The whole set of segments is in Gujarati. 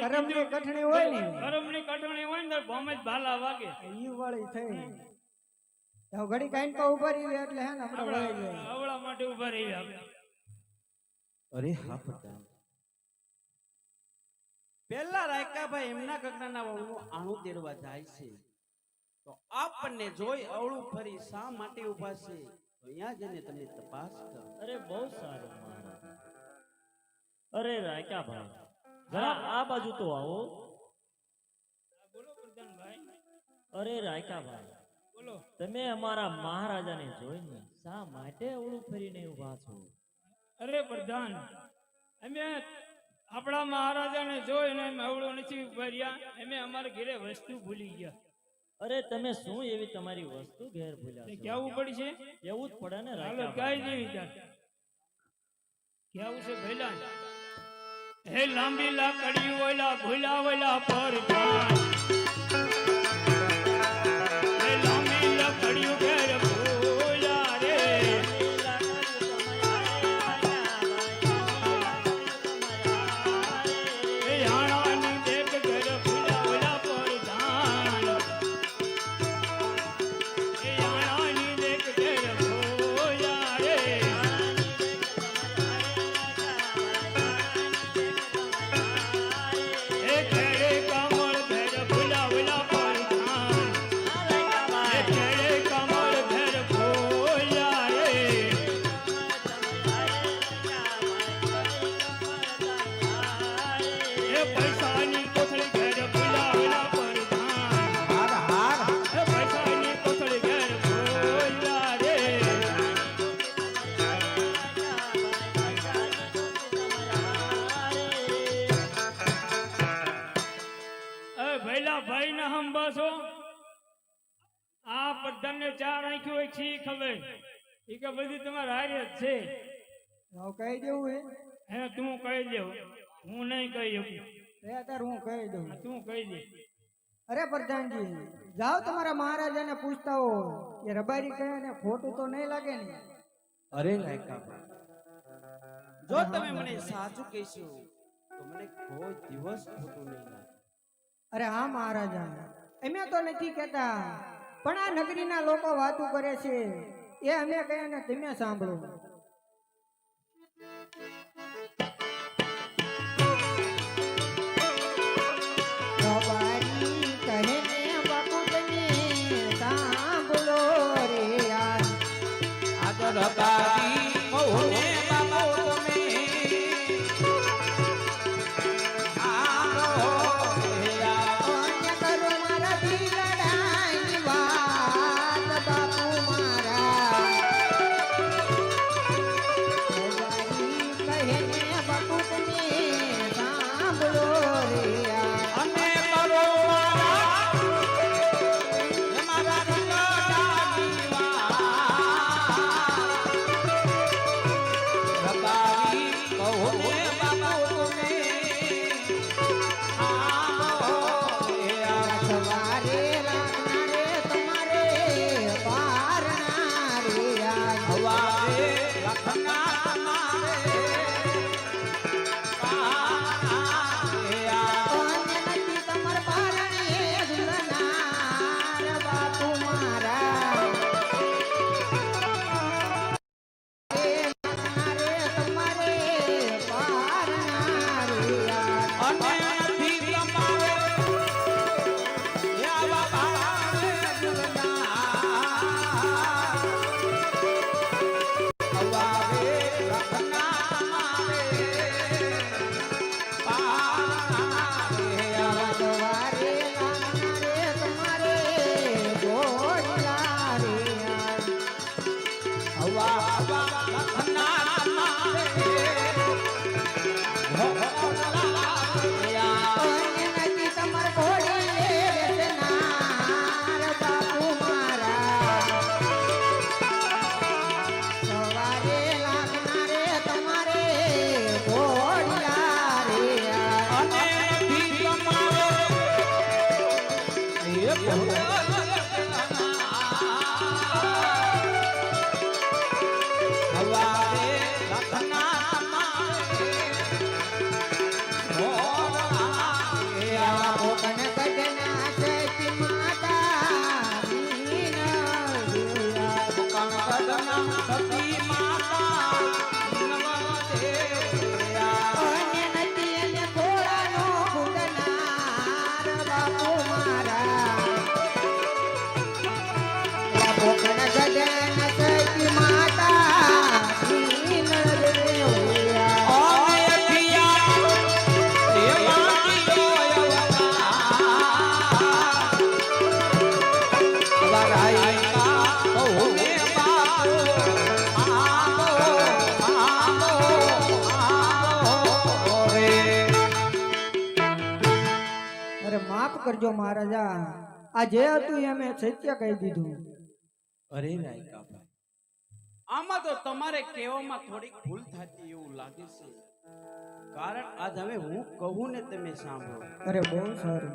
કરમની કઠણી હોય ને, કરમની કઠણી હોય ને તો ભમે જ ભાલા વાગે ઈ વાળી થઈ તો ઘડી કાઈન કો ઉભા રહી એટલે હે ને આપણે આવળા માટે ઉભા રહી આપણે. અરે હા પ્રધાન, પેલા રાયકાભાઈ એમના કકડાના વહુનું આણું તેડવા જાય છે તો આપણને જોઈ અવળું ફરી શા માટે ઊભા છે તો અહીંયા જઈને તમે તપાસ કરો. અરે બહુ સારું મહારાજ. અરે રાયકાભાઈ જરા આ બાજુ તો આવો. બોલો પ્રધાનભાઈ. અરે રાયકાભાઈ બોલો. તમે અમારા મહારાજાને જોઈને શા માટે અવળું ફરીને ઊભા છો? અરે પ્રધાન, અમે આપણા મહારાજાને જોઈને અવળું નથી ઉભા રહ્યા, અમે અમારા ઘરે વસ્તુ ભૂલી ગયા. અરે તમે શું એવી તમારી વસ્તુ ઘેર ભૂલ્યા છો? કેવું પડશે? એવું જ પડે ને હાલો રાયકાભાઈ. ગાય દેવી ત્યાં કેવું છે ભઈલા? હે લાંબી લાકડી ઓલા ભૂલા ઓલા પર જાન, હે લાંબી લાકડી ઘેર ભૂલા રે, હે આણાની દેખ ઘેર ભૂલા ઓલા પર જાન, હે આણાની દેખ ઘેર ભૂલા રે, હે ઘેરે કમળ ઘેર ભૂલા ઓલા પર જાન, હે ઘેરે કમળ ઘેર ભૂલા રે, હે પૈસાની કોથળી ઘેર ભૂલા ઓલા પર જાન, હે પૈસાની કોથળી ઘેર ભૂલા રે, એ ભઈલા ભાઈ ને હંબાસો આ પ્રધાનને ચાર આંખ્યું હોય છી ખબર ઈ કે બધી તમારે હારે જ છે. હું કહી દેવું હે હે તું કહી દે, હું નહીં કહી શકું. અત્યારે હું કહી દઉં. તું કહી દે. અરે પ્રધાનજી જાઓ તમારા મહારાજાને પૂછતા હો કે રબારી કહે ને ખોટું તો નહીં લાગે ને? અરે રાયકાભાઈ, જો તમે મને સાચું કહેશો તો મને કોઈ દિવસ ખોટું નહીં લાગે. અરે હા મહારાજા, અમે તો નથી કહેતા પણ આ નગરીના લોકો વાતો કરે છે એ અમે કહે ને તમે સાંભળો. રબારી કહે ને બાપુ તમે સાંભળો રે યાર, આગળ રબારી કહુને બાપો તમે આવો રે આવો. અન્ય કરો મારા દિલડાની વાત બાપુ મારા. રબારી કહે ને બાપુ તમે સાંભળો રે યાર, અને કરો મારા દિલડાની વાત. રબારી કહુને બાપો તમે આવો રે આવો. સવારે રાખનારે તમારે પારણા રે યાર. હવારે લખના મારે પારે આ. અન્ય નથી તમાર પારણે ઝૂલનાર બાપુ મારા. રાખનારે તમારે પારણા રે યાર. અને નથી તમારે આવા બાળાને જુલના. હવારે લખના મારે પારે આ. સવારે રાખનારે તમારે ગોળલા રે યાર. હવા લખના મારે અન્ય નથી તમાર ઘોડી વેચનાર બાપુ મારા. સવારે લાગનારે તમારે ઘોડિયા રે યાર. અને નથી તમારે એ ભોળા સતી માતા અને નથી એને ઘોડાનો ભૂતનાર બાપુ મારા ભોગણ ગગન સતી માતા ઈ નળ દેવયા. અરે માફ કરજો મહારાજા, આ જે હતું એ મેં સત્ય કહી દીધું. અરે રાયકાભાઈ, આમાં તો તમારે કહેવામાં થોડીક ભૂલ થતી એવું લાગે છે, કારણ આજ હવે હું કહું ને તમે સાંભળો. અરે બહુ સારું.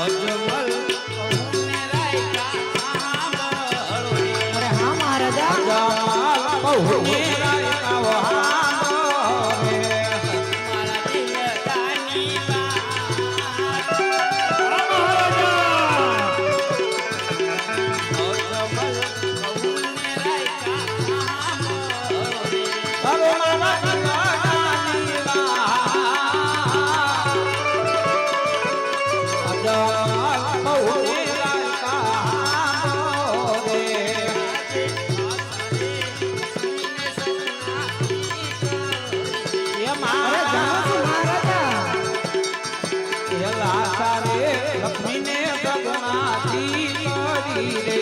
અજમલ કહું ને રાયકા સાંભળો રે. અરે હા મહારાજા. કહું ને રાયકા સાંભળો રે. મારા દિલદાની વાત. આ મહારાજા અજમલ કહું ને રાયકા સાંભળો રે. હવે મારા દિલદાની વાત. અજમલ કહું ને રાયકા સાંભળો રે. અરે જાણો છું મહારાજા. લક્ષ્મીને સગનાથી કરી રે.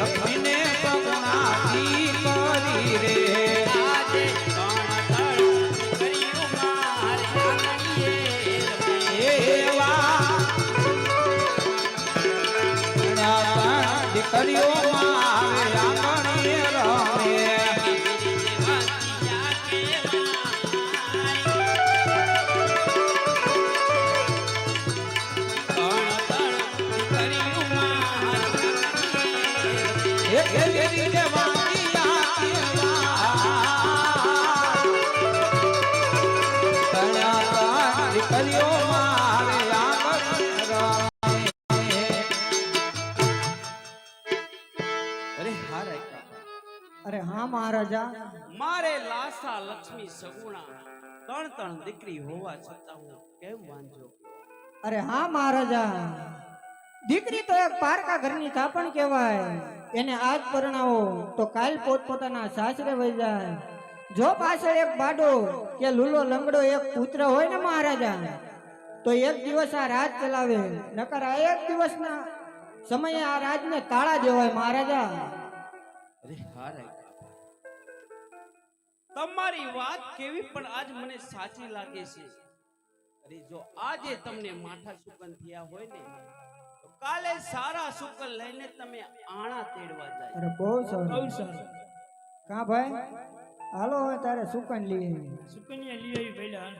લક્ષ્મીને સગનાથી કરી રે. દીકરીઓમાં આવે આંગણીએ રમે. એક એવી રીતે વાંચિયા કેવા. દીકરીઓમાં આવે આંગણીએ રમે. અરે હા રાયકાભાઈ, અરે હા મહારાજા. મારે લાસા લક્ષ્મી સગુણા ત્રણ દીકરી હોવા છતાં હું કેમ વાંજો? અરે હા મહારાજા. દીકરી તો એક પારકા ઘરની થાપણ કહેવાય. એને આજ પરણાવો તો કાલ પોતપોતાના સાસરે વહી જાય. જો પાછળ એક બાડો કે લૂલો લંગડો એક પુત્ર હોય ને મહારાજા, તો એક દિવસ આ રાજ ચલાવે, નકર આ એક દિવસના સમયે આ રાજને તાળા દેવાય મહારાજા. અરે હા રાયકાભાઈ, તમારી વાત કેવી પણ આજ મને સાચી લાગે છે. અરે જો આજે તમને માઠા સુકન થયા હોય ને, તો કાલે સારા સુકન લઈને તમે આણા તેડવા જાય. અરે બહુ બહુ સારું. સારું. કા ભાઈ, હાલો હવે તારે સુકન લઈ આવી. સુકન્યા લઈ આવી પહેલા.